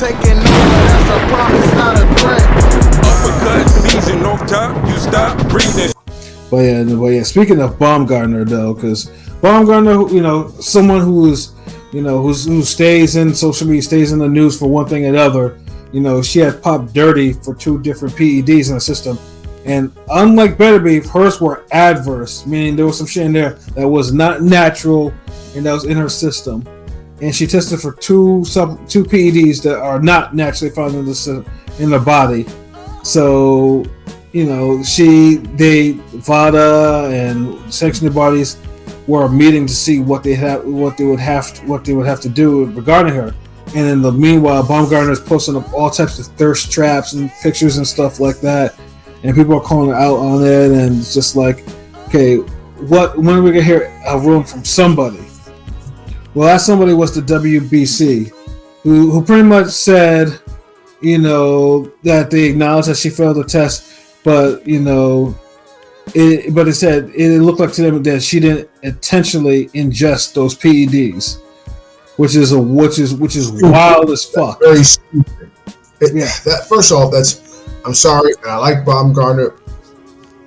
taking over, that's a promise, not a threat. Uppercut season off top, you stop breathing. But yeah. Speaking of Baumgardner, though, because Baumgardner, someone who stays in social media, stays in the news for one thing and another. She had popped dirty for 2 different PEDs in the system, and unlike Better Beef, hers were adverse, meaning there was some shit in there that was not natural and that was in her system. And she tested for two PEDs that are not naturally found in the body. So, VADA and Sanctioned Bodies were meeting to see what they would have to do regarding her. And in the meanwhile, Baumgardner is posting up all types of thirst traps and pictures and stuff like that, and people are calling her out on it. And it's just like, okay, when are we gonna hear a ruling from somebody? Well, that somebody was the WBC, who pretty much said, that they acknowledged that she failed the test, but it said it looked like to them that she didn't intentionally ingest those PEDs, which is wild as fuck. Very stupid. First off, I'm sorry, and I like Baumgardner,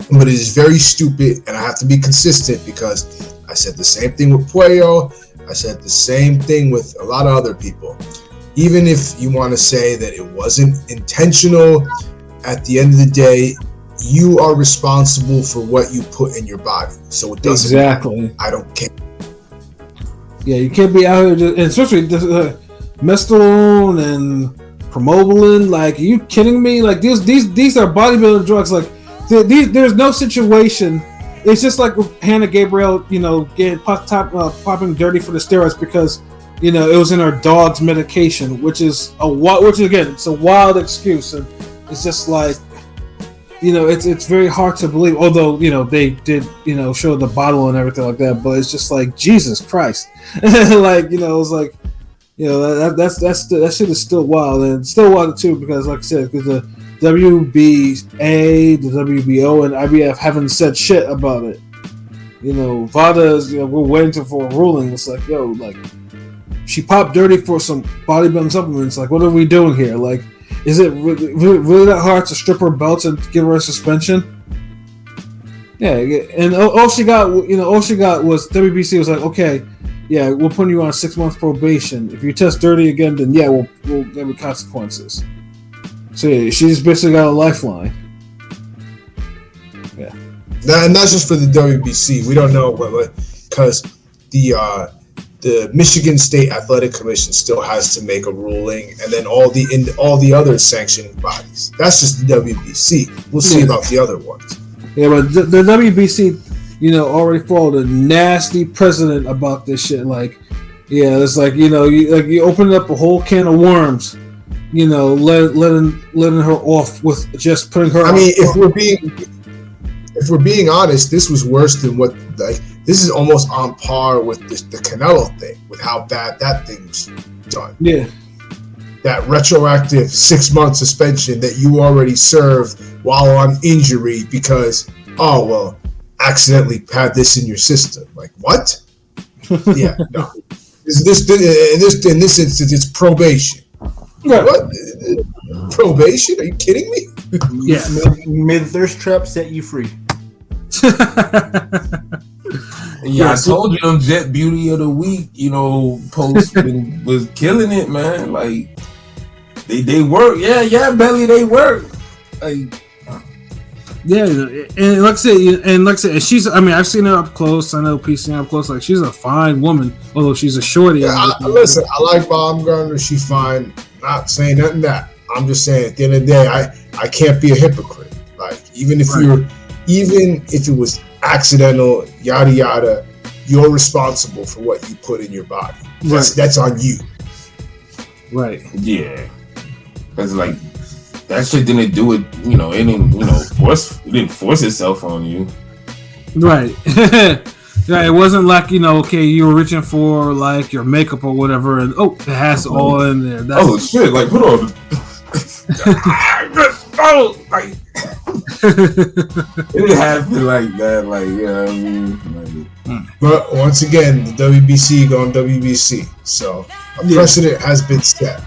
but it is very stupid, and I have to be consistent because I said the same thing with Puello. I said the same thing with a lot of other people. Even if you want to say that it wasn't intentional, at the end of the day, you are responsible for what you put in your body. So it doesn't matter. I don't care. Yeah, you can't be out here, especially mescaline and promobilin. Like, are you kidding me? Like, these are bodybuilding drugs. Like, there's no situation. It's just like Hannah Gabriel, getting popping dirty for the steroids because it was in her dog's medication, which is it's a wild excuse, and it's just like, it's very hard to believe. Although they did show the bottle and everything like that, but it's just like, Jesus Christ, like it's like that shit is still wild, and still wild too because, like I said, because the WBA, the WBO, and IBF haven't said shit about it. VADA's, we're waiting for a ruling. It's like, she popped dirty for some bodybuilding supplements. Like, what are we doing here? Like, is it really that hard to strip her belts and give her a suspension? Yeah, and all she got was WBC was like, okay, yeah, we're putting you on 6 months probation. If you test dirty again, then yeah, we'll give you consequences. So yeah, she's basically got a lifeline. Yeah, and that's just for the WBC. We don't know because the Michigan State Athletic Commission still has to make a ruling, and then all the other sanctioning bodies. That's just the WBC. We'll see about the other ones. Yeah, but the WBC, already followed a nasty precedent about this shit. Like, yeah, it's like you open up a whole can of worms. Letting her off with just putting her. I mean, if we're being honest, this was worse than what this is almost on par with the Canelo thing, with how bad that thing was done. Yeah, that retroactive 6-month suspension that you already served while on injury because accidentally had this in your system. Like, what? Yeah, no. In this instance, it's probation. Yeah. What? Probation? Are you kidding me? Yeah. May the thirst trap set you free. Yeah, I told you them Jet Beauty of the Week, post was killing it, man. Like, they work. Yeah, Belly, they work. Like, yeah, and like I said, she's. I mean, I've seen her up close. I know P seen her up close. Like, she's a fine woman, although she's a shorty. Yeah, listen, I like Baumgardner. She's fine. Not saying nothing that. I'm just saying, at the end of the day, I can't be a hypocrite. Like, even if it was accidental, yada yada, you're responsible for what you put in your body. That's on you. Right. Yeah. Because like that shit didn't do it. It didn't force itself on you. Right. Yeah, it wasn't like, okay, you were reaching for like your makeup or whatever, and it has all in there. That's shit! Like, hold on. Like, it didn't happen like that. Like, I mean? But once again, the WBC going WBC, so a precedent has been set.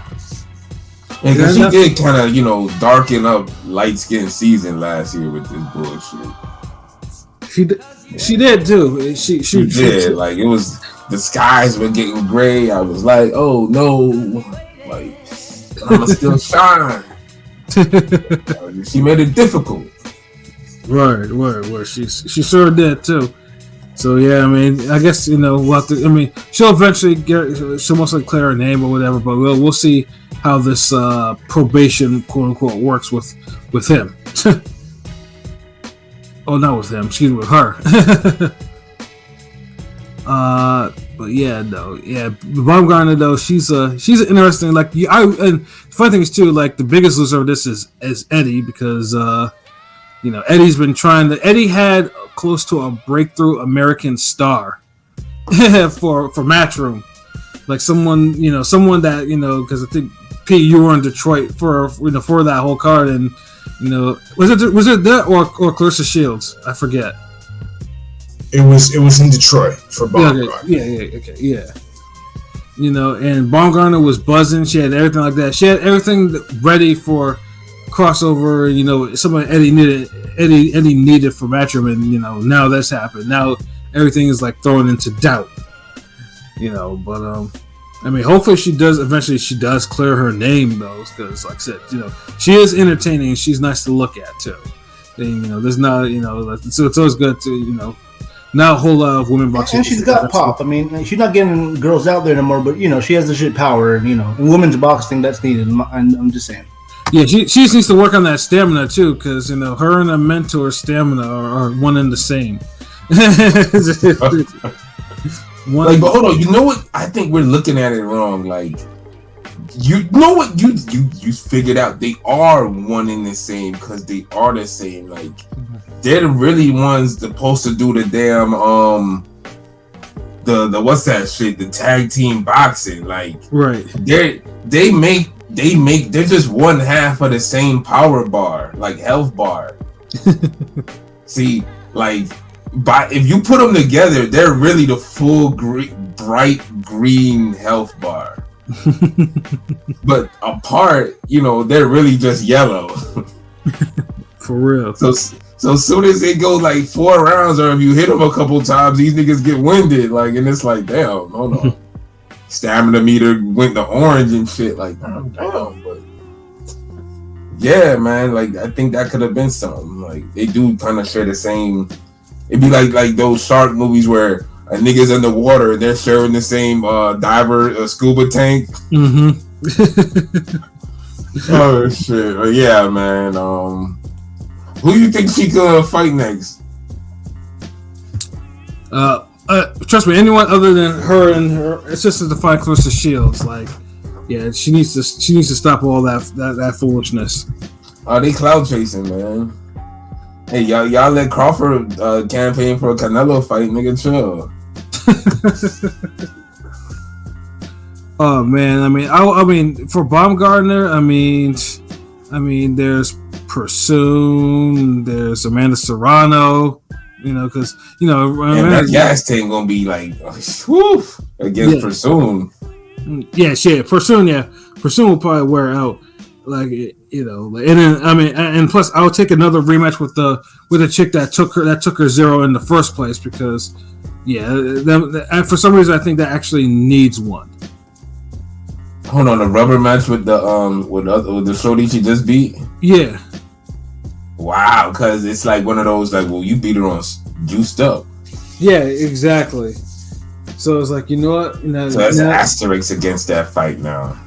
And cause she did kind of, darken up light skin season last year with this bullshit. She did too. She did. Like it was, the skies were getting gray. I was like, oh no, like I'ma still shine. She made it difficult. Right. She sure did too. So yeah, I mean, I guess we'll have to. I mean, she'll eventually she'll most likely clear her name or whatever. But we'll see how this probation, quote unquote, works with him. Oh, not with him. Excuse me, with her. But yeah, Baumgardner though, she's interesting. Like and the funny thing is too, like the biggest loser of this is Eddie because Eddie's been trying to. Eddie had close to a breakthrough American star for Matchroom, like someone that because I think Pete, you were in Detroit for that whole card, and was it that or Clarissa Shields? I forget. It was in Detroit for Baumgardner. Yeah. And Baumgardner was buzzing. She had everything like that. She had everything ready for crossover. Something Eddie needed for Matchroom, and now that's happened. Now everything is like thrown into doubt. But I mean, hopefully she does clear her name though, because like I said, she is entertaining and she's nice to look at too. And there's not so it's always good to not a whole lot of women boxing. And she's got pop. I mean, she's not getting girls out there anymore, but she has the shit power, and in women's boxing that's needed. I'm just saying. Yeah, she just needs to work on that stamina too, because her and a mentor's stamina are one and the same. But hold on, you know what? I think we're looking at it wrong. Like, you know what? You figured out they are one and the same because they are the same. Like, they're the really ones supposed to do the damn the what's that shit? The tag team boxing. Like, right? They're just one half of the same power bar, like health bar. See, like. But if you put them together, they're really the full bright green health bar. But apart, they're really just yellow. For real. So as soon as they go like 4 rounds, or if you hit them a couple times, these niggas get winded. Like, and it's like, damn, hold on. Stamina meter went to orange and shit. Like, damn. But yeah, man. Like, I think that could have been something. Like, they do kind of share the same. It'd be like those shark movies where a nigga's underwater and they're sharing the same scuba tank. Mm-hmm. Oh shit! But yeah, man. Who you think she could fight next? Trust me, anyone other than her and her assistant to fight Clarissa Shields. Like, yeah, she needs to stop all that foolishness. They cloud chasing, man. Hey, y'all let Crawford campaign for a Canelo fight, nigga. Chill. Oh man, I mean, for Baumgardner, I mean, there's Pursoon, there's Amanda Serrano, because that gas tank gonna be like, whoo, against Pursoon. Yeah, shit, Pursoon will probably wear out. Like, and then and plus I'll take another rematch with the chick that took her 0 in the first place, because for some reason I think that actually needs one. Hold on, a rubber match with the shorty she just beat. Yeah. Wow, because it's like one of those like, well, you beat her on juiced up. Yeah, exactly. So it's like, you know what? So that's an asterisk against that fight now.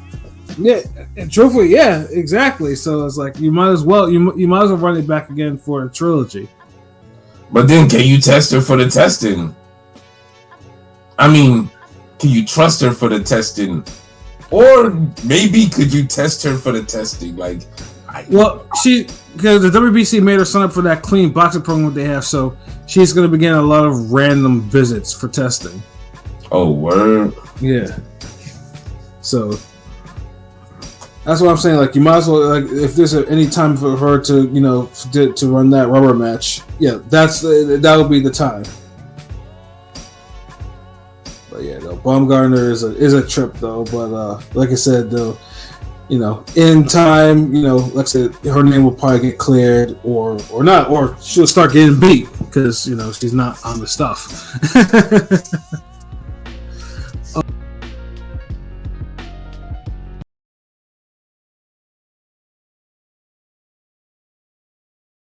Yeah, and truthfully, yeah, exactly. So it's like you might as well run it back again for a trilogy. But then, can you test her for the testing? I mean, can you trust her for the testing, or maybe could you test her for the testing? Like, because the WBC made her sign up for that clean boxing program that they have, so she's going to begin a lot of random visits for testing. Oh, word. Yeah. So. That's what I'm saying. Like, you might as well, like, if there's any time for her to, to run that rubber match, that would be the time. But yeah, though, Baumgardner is a trip though. But like I said, though, you know, in time, you know, like I said, her name will probably get cleared or not, or she'll start getting beat because, you know, she's not on the stuff.